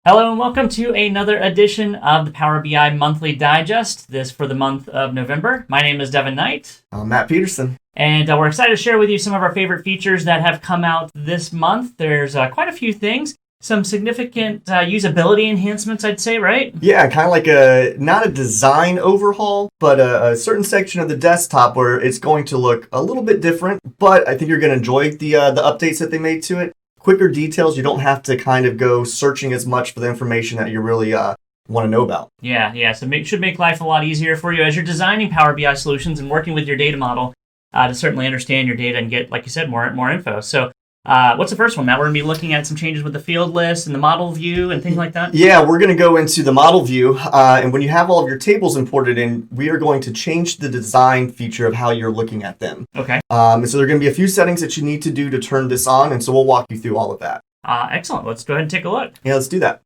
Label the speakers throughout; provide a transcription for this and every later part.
Speaker 1: Hello and welcome to another edition of the Power BI Monthly Digest, this for the month of November. My name is Devin Knight.
Speaker 2: I'm Matt Peterson.
Speaker 1: And we're excited to share with you some of our favorite features that have come out this month. There's quite a few things, some significant usability enhancements, I'd say, right?
Speaker 2: Yeah, kind of like not a design overhaul, but a certain section of the desktop where it's going to look a little bit different, but I think you're going to enjoy the updates that they made to it. Quicker details, you don't have to kind of go searching as much for the information that you really want to know about.
Speaker 1: Yeah. So it should make life a lot easier for you as you're designing Power BI solutions and working with your data model to certainly understand your data and get, like you said, more info. So what's the first one, Matt? We're going to be looking at some changes with the field list and the model view and things like that?
Speaker 2: Yeah, we're going to go into the model view. And when you have all of your tables imported in, we are going to change the design feature of how you're looking at them.
Speaker 1: Okay.
Speaker 2: And so there are going to be a few settings that you need to do to turn this on. And so we'll walk you through all of that.
Speaker 1: Excellent. Let's go ahead and take a look.
Speaker 2: Yeah, let's do that.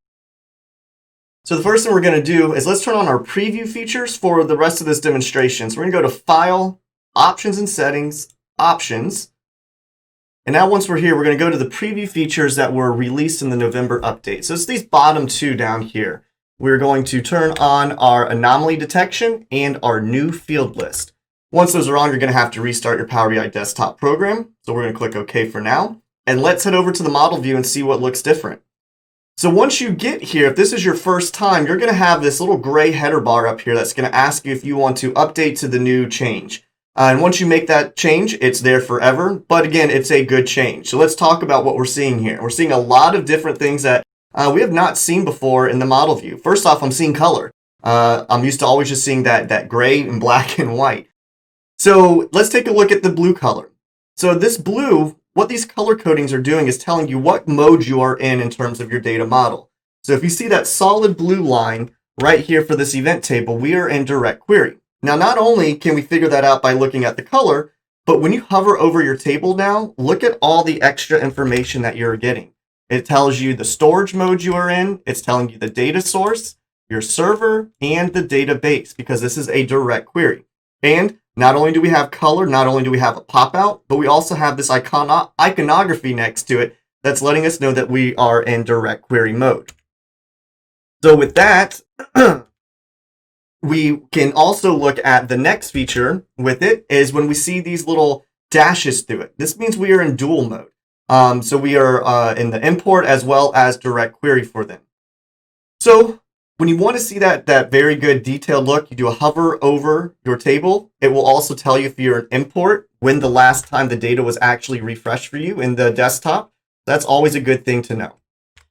Speaker 2: So the first thing we're going to do is let's turn on our preview features for the rest of this demonstration. So we're going to go to File, Options and Settings, Options. And now once we're here, we're going to go to the preview features that were released in the November update. So it's these bottom two down here. We're going to turn on our anomaly detection and our new field list. Once those are on, you're going to have to restart your Power BI desktop program. So we're going to click OK for now. And let's head over to the model view and see what looks different. So once you get here, if this is your first time, you're going to have this little gray header bar up here that's going to ask you if you want to update to the new change. And once you make that change, it's there forever. But again, it's a good change. So let's talk about what we're seeing here. We're seeing a lot of different things that we have not seen before in the model view. First off, I'm seeing color. I'm used to always just seeing that gray and black and white. So let's take a look at the blue color. So this blue, what these color codings are doing is telling you what mode you are in terms of your data model. So if you see that solid blue line right here for this event table, we are in direct query. Now, not only can we figure that out by looking at the color, but when you hover over your table now, look at all the extra information that you're getting. It tells you the storage mode you are in. It's telling you the data source, your server, and the database, because this is a direct query. And not only do we have color, not only do we have a pop-out, but we also have this iconography next to it that's letting us know that we are in direct query mode. So with that, we can also look at the next feature with it is when we see these little dashes through it. This means we are in dual mode. So we are in the import as well as direct query for them. So when you want to see that very good detailed look, you do a hover over your table. It will also tell you if you're an import, when the last time the data was actually refreshed for you in the desktop. That's always a good thing to know.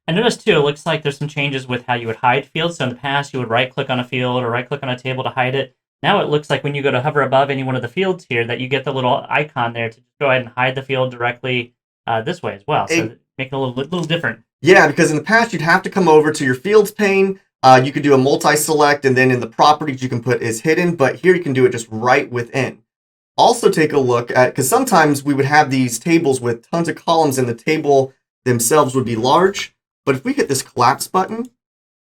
Speaker 1: I noticed, too, it looks like there's some changes with how you would hide fields. So in the past, you would right-click on a field or right-click on a table to hide it. Now it looks like when you go to hover above any one of the fields here that you get the little icon there to go ahead and hide the field directly this way as well. So make it a little different.
Speaker 2: Yeah, because in the past, you'd have to come over to your fields pane. You could do a multi-select, and then in the properties, you can put is hidden. But here you can do it just right within. Also take a look at, because sometimes we would have these tables with tons of columns and the table themselves would be large. But if we hit this collapse button,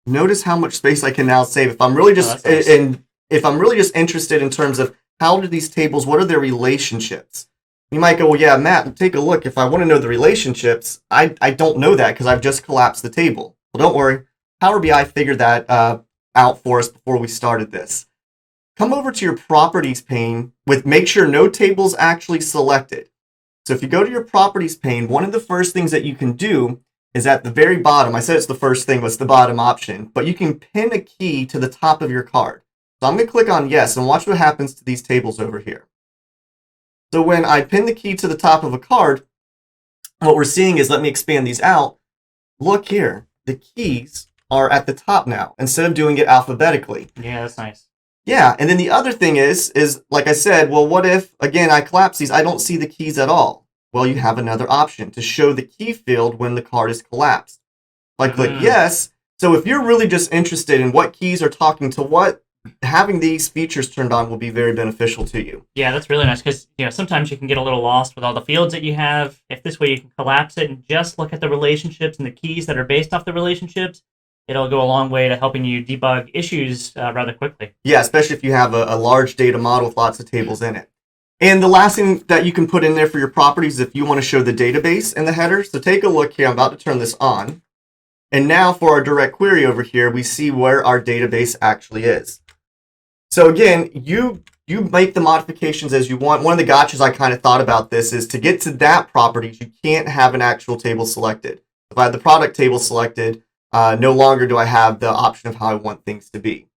Speaker 2: notice how much space I can now save. If I'm really just if I'm really just interested in terms of how do these tables, what are their relationships? You might go, well, yeah, Matt, take a look. If I want to know the relationships, I don't know that because I've just collapsed the table. Well, don't worry. Power BI figured that out for us before we started this. Come over to your properties pane make sure no table's actually selected. So if you go to your properties pane, one of the first things that you can do is at the very bottom. I said it's the first thing, what's the bottom option, but you can pin a key to the top of your card. So I'm going to click on yes and watch what happens to these tables over here. So when I pin the key to the top of a card, what we're seeing is, let me expand these out. Look here, the keys are at the top now instead of doing it alphabetically.
Speaker 1: Yeah, that's nice.
Speaker 2: Yeah, and then the other thing is like I said, well, what if, again, I collapse these, I don't see the keys at all? Well, you have another option to show the key field when the card is collapsed. I click yes. So if you're really just interested in what keys are talking to what, having these features turned on will be very beneficial to you.
Speaker 1: Yeah, that's really nice because sometimes you can get a little lost with all the fields that you have. If this way you can collapse it and just look at the relationships and the keys that are based off the relationships, it'll go a long way to helping you debug issues rather quickly.
Speaker 2: Yeah, especially if you have a large data model with lots of tables in it. And the last thing that you can put in there for your properties is if you want to show the database in the header. So take a look here. I'm about to turn this on. And now for our direct query over here, we see where our database actually is. So again, you make the modifications as you want. One of the gotchas I kind of thought about this is to get to that properties, you can't have an actual table selected. If I have the product table selected, no longer do I have the option of how I want things to be.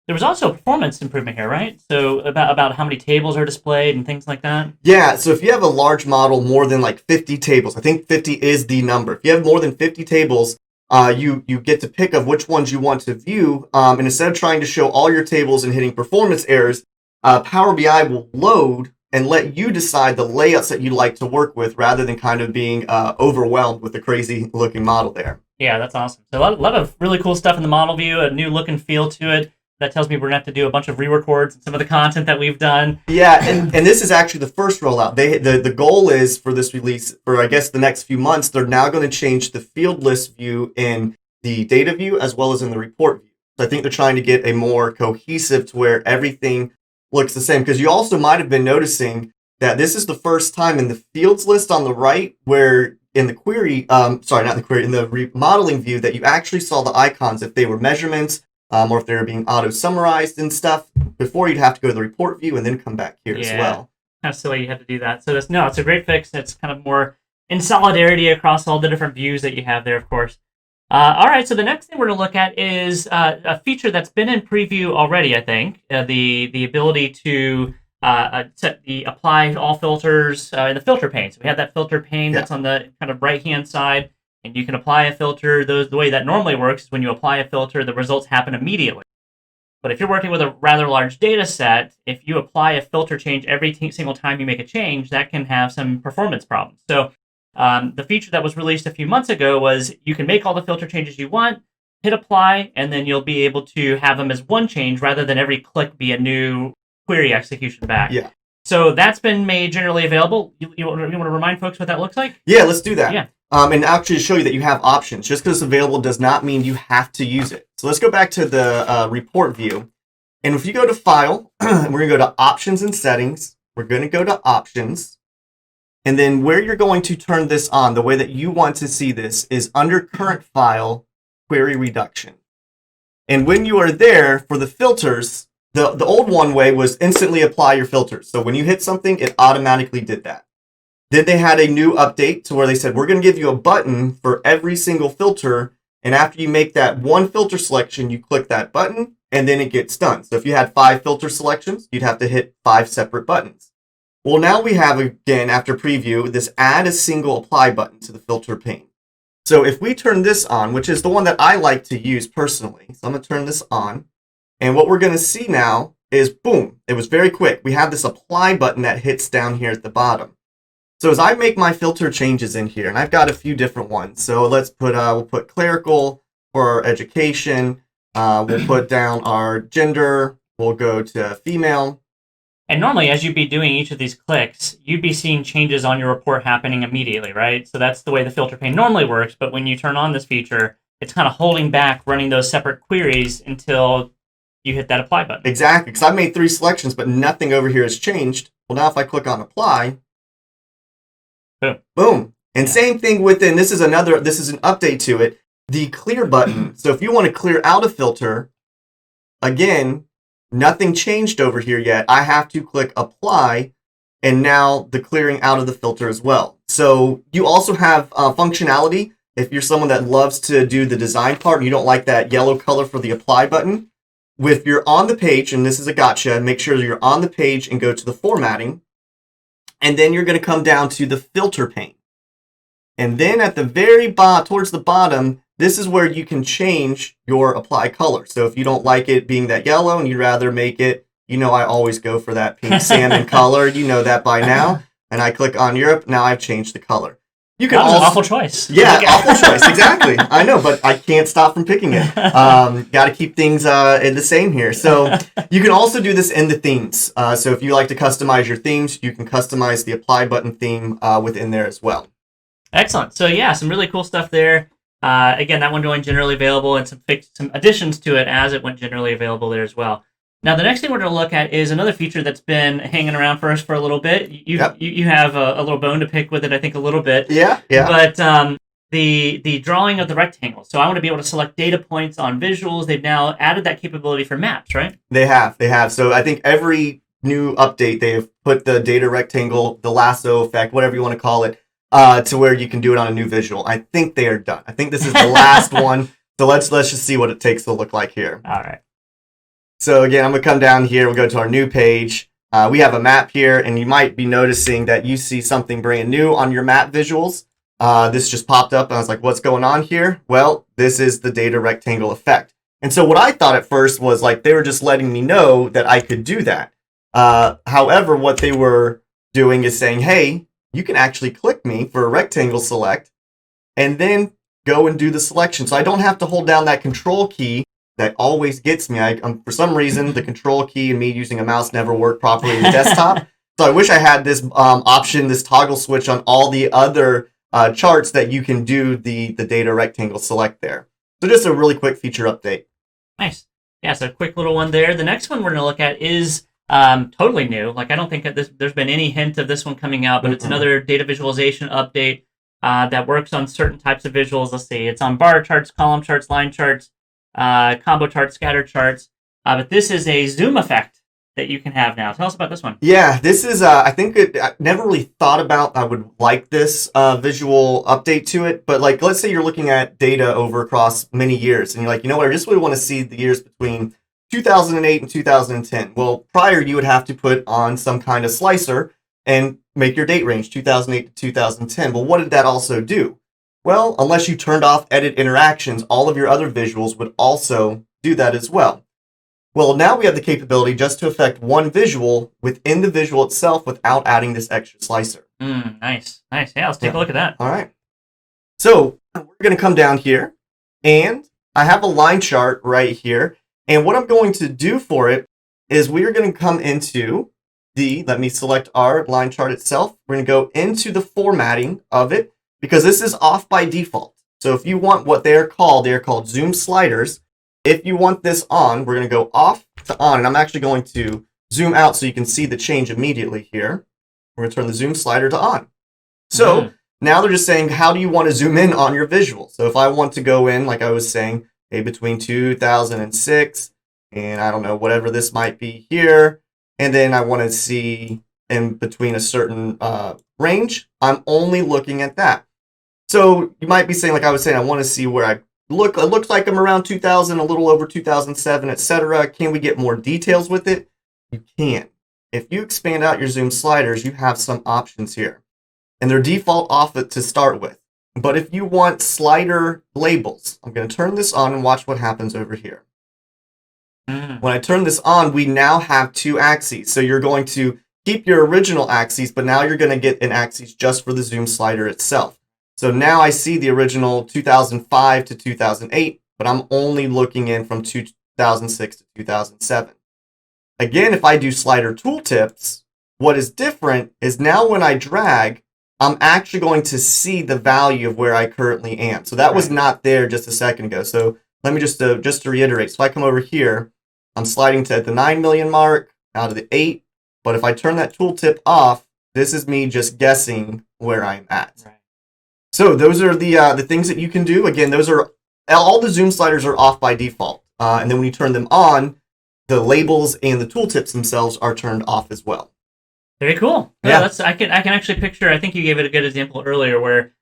Speaker 1: There was also a performance improvement here, right? So about how many tables are displayed and things like that?
Speaker 2: Yeah, so if you have a large model, more than like 50 tables, I think 50 is the number. If you have more than 50 tables, you get to pick of which ones you want to view. And instead of trying to show all your tables and hitting performance errors, Power BI will load and let you decide the layouts that you'd like to work with rather than kind of being overwhelmed with the crazy looking model there.
Speaker 1: Yeah, that's awesome. So a lot of really cool stuff in the model view, a new look and feel to it. That tells me we're going to have to do a bunch of re-records and some of the content that we've done.
Speaker 2: Yeah, and this is actually the first rollout. The goal is for this release, for I guess the next few months, they're now going to change the field list view in the data view as well as in the report view. So I think they're trying to get a more cohesive to where everything looks the same. Because you also might have been noticing that this is the first time in the fields list on the right where in the query, in the remodeling view that you actually saw the icons if they were measurements, or if they're being auto-summarized and stuff. Before, you'd have to go to the report view and then come back here as well.
Speaker 1: Kind of silly you had to do that. So it's a great fix. It's kind of more in solidarity across all the different views that you have there, of course. All right, so the next thing we're going to look at is a feature that's been in preview already, I think. The ability to apply all filters in the filter pane. So we have that filter pane that's on the kind of right-hand side. And you can apply a filter. The way that normally works is when you apply a filter, the results happen immediately. But if you're working with a rather large data set, if you apply a filter change every single time you make a change, that can have some performance problems. So the feature that was released a few months ago was you can make all the filter changes you want, hit apply, and then you'll be able to have them as one change rather than every click be a new query execution back.
Speaker 2: Yeah.
Speaker 1: So that's been made generally available. You want to remind folks what that looks like?
Speaker 2: Yeah, let's do that.
Speaker 1: Yeah.
Speaker 2: And actually to show you that you have options. Just because it's available does not mean you have to use it. So let's go back to the report view. And if you go to File, we're going to go to Options and Settings. We're going to go to Options. And then where you're going to turn this on, the way that you want to see this is under Current File, Query Reduction. And when you are there for the filters, the old one way was instantly apply your filters. So when you hit something, it automatically did that. Then they had a new update to where they said, we're going to give you a button for every single filter. And after you make that one filter selection, you click that button and then it gets done. So if you had 5 filter selections, you'd have to hit 5 separate buttons. Well, now we have, again, after preview, this add a single apply button to the filter pane. So if we turn this on, which is the one that I like to use personally, so I'm going to turn this on. And what we're going to see now is, boom, it was very quick. We have this apply button that hits down here at the bottom. So as I make my filter changes in here, and I've got a few different ones. So let's put, we'll put clerical for our education. We'll put down our gender. We'll go to female.
Speaker 1: And normally, as you'd be doing each of these clicks, you'd be seeing changes on your report happening immediately, right? So that's the way the filter pane normally works. But when you turn on this feature, it's kind of holding back running those separate queries until you hit that apply button.
Speaker 2: Exactly, because I've made 3 selections, but nothing over here has changed. Well, now if I click on apply,
Speaker 1: boom.
Speaker 2: Boom. And same thing within, this is an update to it, the clear button. So if you want to clear out a filter, again, nothing changed over here yet. I have to click apply, and now the clearing out of the filter as well. So you also have functionality. If you're someone that loves to do the design part and you don't like that yellow color for the apply button, if you're on the page, and this is a gotcha, make sure you're on the page and go to the formatting. And then you're going to come down to the filter pane. And then at the very bottom, towards the bottom, this is where you can change your apply color. So if you don't like it being that yellow and you'd rather make it, I always go for that pink salmon color. You know that by now. And I click on Europe. Now I've changed the color. You can
Speaker 1: that was an awful choice.
Speaker 2: Yeah, awful choice. Exactly. I know, but I can't stop from picking it. Got to keep things in the same here. So you can also do this in the themes. So if you like to customize your themes, you can customize the apply button theme within there as well.
Speaker 1: Excellent. So yeah, some really cool stuff there. Again, that one going generally available, and some additions to it as it went generally available there as well. Now, the next thing we're going to look at is another feature that's been hanging around for us for a little bit. You have a little bone to pick with it, I think, a little bit.
Speaker 2: Yeah.
Speaker 1: But the drawing of the rectangle. So I want to be able to select data points on visuals. They've now added that capability for maps, right?
Speaker 2: They have. So I think every new update they have put the data rectangle, the lasso effect, whatever you want to call it, to where you can do it on a new visual. I think they are done. I think this is the last one. So let's just see what it takes to look like here.
Speaker 1: All right.
Speaker 2: So again, I'm gonna come down here. We'll go to our new page. We have a map here, and you might be noticing that you see something brand new on your map visuals. This just popped up, and I was like, what's going on here? Well, this is the data rectangle effect. And so what I thought at first was like they were just letting me know that I could do that. However, what they were doing is saying, hey, you can actually click me for a rectangle select, and then go and do the selection. So I don't have to hold down that control key that always gets me. For some reason, the control key and me using a mouse never work properly in the desktop. So I wish I had this option, this toggle switch on all the other charts that you can do the data rectangle select there. So just a really quick feature update.
Speaker 1: Nice. Yeah, so a quick little one there. The next one we're going to look at is totally new. Like I don't think that there's been any hint of this one coming out, but it's another data visualization update that works on certain types of visuals. Let's see. It's on bar charts, column charts, line charts, combo charts, scatter charts. But this is a zoom effect that you can have now. Tell us about this one.
Speaker 2: Yeah, this is, I think I never really thought about I would like this visual update to it. But like, let's say you're looking at data over across many years and you're like, you know what, I just really want to see the years between 2008 and 2010. Well, prior you would have to put on some kind of slicer and make your date range 2008 to 2010. Well, what did that also do? Well, unless you turned off edit interactions, all of your other visuals would also do that as well. Well, now we have the capability just to affect one visual within the visual itself without adding this extra slicer.
Speaker 1: Nice. Yeah, let's take a look at that.
Speaker 2: All right. So we're going to come down here, and I have a line chart right here. And what I'm going to do for it is we are going to come into let me select our line chart itself. We're going to go into the formatting of it because this is off by default. So if you want what they're called zoom sliders. If you want this on, we're going to go off to on, and I'm actually going to zoom out so you can see the change immediately here. We're going to turn the zoom slider to on. So now they're just saying, how do you want to zoom in on your visual? So if I want to go in, like I was saying, between 2006 and I don't know, whatever this might be here, and then I want to see in between a certain range, I'm only looking at that. So you might be saying, like I was saying, I want to see where it looks like I'm around 2000, a little over 2007, etc. Can we get more details with it? You can. If you expand out your zoom sliders, you have some options here. And they're default off it to start with. But if you want slider labels, I'm going to turn this on and watch what happens over here. When I turn this on, we now have two axes. So you're going to keep your original axes, but now you're going to get an axis just for the zoom slider itself. So now I see the original 2005 to 2008, but I'm only looking in from 2006 to 2007. Again, if I do slider tooltips, what is different is now when I drag, I'm actually going to see the value of where I currently am. So that was not there just a second ago. So let me just to reiterate. So if I come over here, I'm sliding to the 9 million mark, out of the 8. But if I turn that tooltip off, this is me just guessing where I'm at. Right. So those are the things that you can do. Again, those are all the zoom sliders are off by default. And then when you turn them on, the labels and the tooltips themselves are turned off as well.
Speaker 1: Very cool. Yeah, I can actually picture. I think you gave it a good example earlier where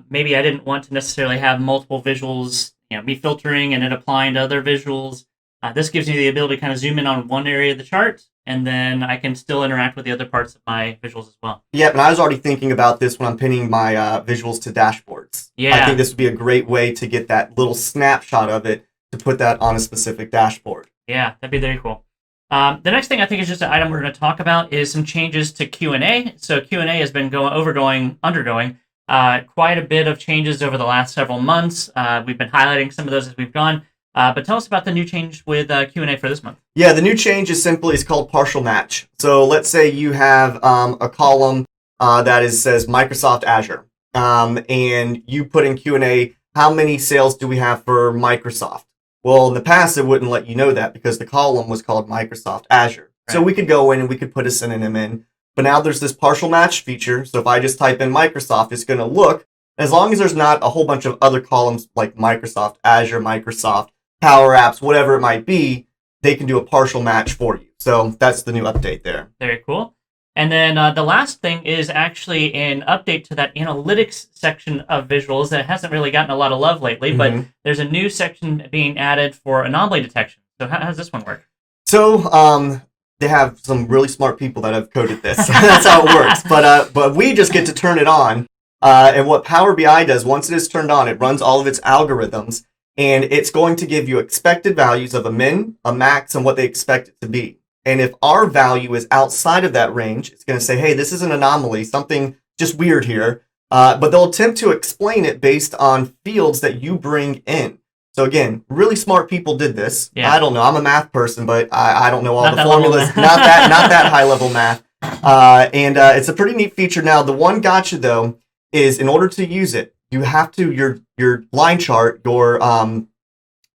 Speaker 1: maybe I didn't want to necessarily have multiple visuals, me filtering and then applying to other visuals. This gives me the ability to kind of zoom in on one area of the chart, and then I can still interact with the other parts of my visuals as well.
Speaker 2: Yeah, and I was already thinking about this when I'm pinning my visuals to dashboards. Yeah. I think this would be a great way to get that little snapshot of it to put that on a specific dashboard.
Speaker 1: Yeah, that'd be very cool. The next thing I think is just an item we're going to talk about is some changes to Q&A. So Q&A has been undergoing quite a bit of changes over the last several months. We've been highlighting some of those as we've gone. But tell us about the new change with Q&A for this month. Yeah,
Speaker 2: the new change is called partial match. So let's say you have a column that says Microsoft Azure, and you put in Q&A, how many sales do we have for Microsoft? Well, in the past, it wouldn't let you know that because the column was called Microsoft Azure. Right. So we could go in and we could put a synonym in. But now there's this partial match feature. So if I just type in Microsoft, it's going to look As long as there's not a whole bunch of other columns like Microsoft Azure, Microsoft Power Apps, whatever it might be, they can do a partial match for you. So that's the new update there.
Speaker 1: Very cool. And then the last thing is actually an update to that analytics section of visuals that hasn't really gotten a lot of love lately, but there's a new section being added for anomaly detection. So how does this one work?
Speaker 2: So they have some really smart people that have coded this. That's how it works. But we just get to turn it on. And what Power BI does, once it is turned on, it runs all of its algorithms, and it's going to give you expected values of a min, a max, and what they expect it to be. And if our value is outside of that range, it's going to say, hey, this is an anomaly, something just weird here. But they'll attempt to explain it based on fields that you bring in. So again, really smart people did this. Yeah. I don't know. I'm a math person, but I don't know all the formulas. Not that high level math. And it's a pretty neat feature. Now, the one gotcha though is in order to use it, you have to your line chart, your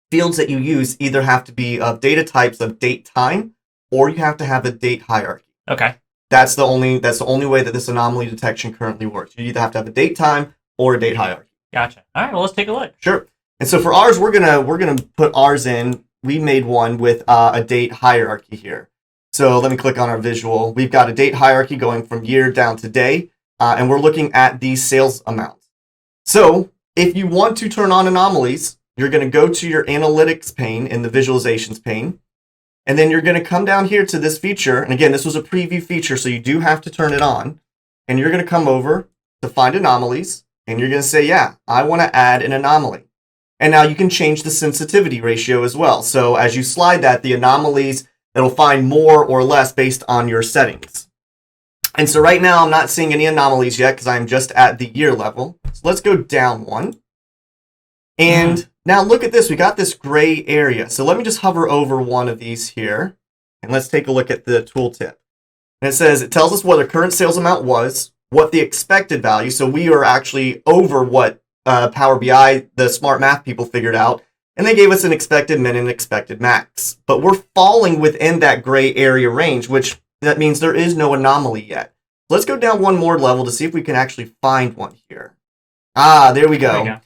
Speaker 2: fields that you use either have to be of data types of date time, or you have to have a date hierarchy.
Speaker 1: Okay.
Speaker 2: That's the only way that this anomaly detection currently works. You either have to have a date time or a date hierarchy.
Speaker 1: Gotcha. All right, well, let's take a look.
Speaker 2: Sure. And so for ours, we're gonna put ours in. We made one with a date hierarchy here. So let me click on our visual. We've got a date hierarchy going from year down to day, and we're looking at these sales amounts. So if you want to turn on anomalies, you're going to go to your analytics pane in the visualizations pane. And then you're going to come down here to this feature. And again, this was a preview feature, so you do have to turn it on. And you're going to come over to find anomalies. And you're going to say, yeah, I want to add an anomaly. And now you can change the sensitivity ratio as well. So as you slide that, the anomalies, it'll find more or less based on your settings. And so right now, I'm not seeing any anomalies yet because I'm just at the year level. So let's go down one. And now look at this. We got this gray area. So let me just hover over one of these here. And let's take a look at the tooltip. And it tells us what the current sales amount was, what the expected value. So we are actually over what Power BI, the smart math people, figured out. And they gave us an expected min and an expected max. But we're falling within that gray area range, which that means there is no anomaly yet. Let's go down one more level to see if we can actually find one here. There we go. There you go.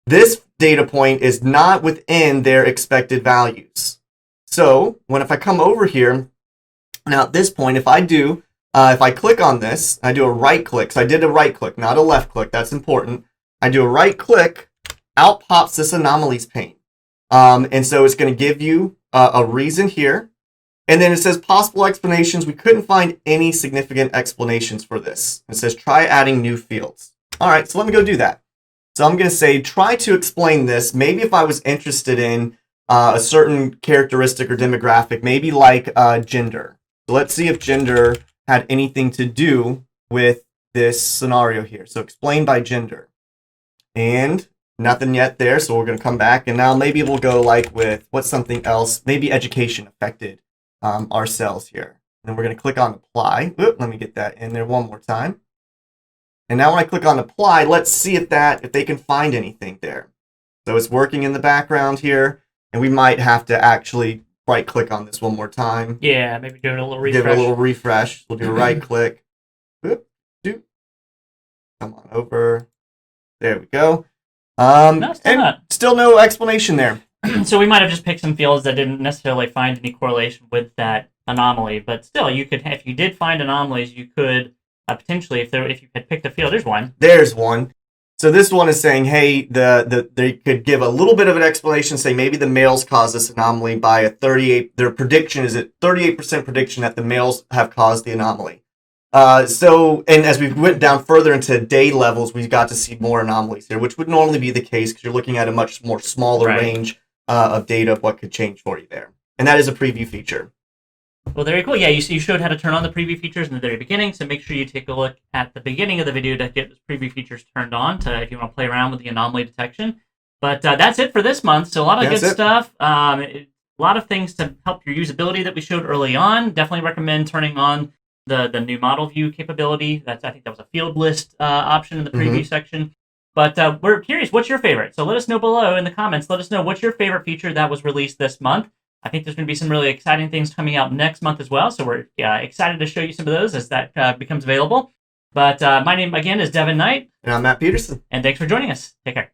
Speaker 2: This data point is not within their expected values. So if I come over here, now at this point, if I click on this, I do a right click. So I did a right click, not a left click. That's important. I do a right click, out pops this anomalies pane. And so it's going to give you a reason here. And then it says possible explanations. We couldn't find any significant explanations for this. It says try adding new fields. All right, so let me go do that. So I'm going to say try to explain this. Maybe if I was interested in a certain characteristic or demographic, maybe like gender. So let's see if gender had anything to do with this scenario here. So explain by gender. And nothing yet there, so we're going to come back. And now maybe we'll go like with what's something else. Maybe education affected our cells here. And then we're going to click on apply. Oop, let me get that in there one more time. And now when I click on apply, let's see if they can find anything there. So it's working in the background here, and we might have to actually right click on this one more time.
Speaker 1: Yeah, maybe give it a little refresh.
Speaker 2: Give it a little refresh. We'll do a right click. Oop, doop. Come on over. There we go.
Speaker 1: No, still not.
Speaker 2: Still no explanation there.
Speaker 1: So we might have just picked some fields that didn't necessarily find any correlation with that anomaly, but still, you could, if you did find anomalies, you could potentially, if you had picked a field, there's one.
Speaker 2: There's one. So this one is saying, hey, they could give a little bit of an explanation, say maybe the males caused this anomaly by a 38. Their prediction is a 38% prediction that the males have caused the anomaly. And as we went down further into day levels, we got to see more anomalies here, which would normally be the case because you're looking at a much more smaller range of data of what could change for you there. And that is a preview feature.
Speaker 1: Well, very cool. Yeah, you showed how to turn on the preview features in the very beginning, so make sure you take a look at the beginning of the video to get those preview features turned on if you want to play around with the anomaly detection. But that's it for this month. So a lot of good stuff. A lot of things to help your usability that we showed early on. Definitely recommend turning on the new model view capability. I think that was a field list option in the preview section. But we're curious, what's your favorite? So let us know below in the comments. Let us know what's your favorite feature that was released this month. I think there's going to be some really exciting things coming out next month as well. So we're excited to show you some of those as that becomes available. But my name, again, is Devin Knight.
Speaker 2: And I'm Matt Peterson.
Speaker 1: And thanks for joining us. Take care.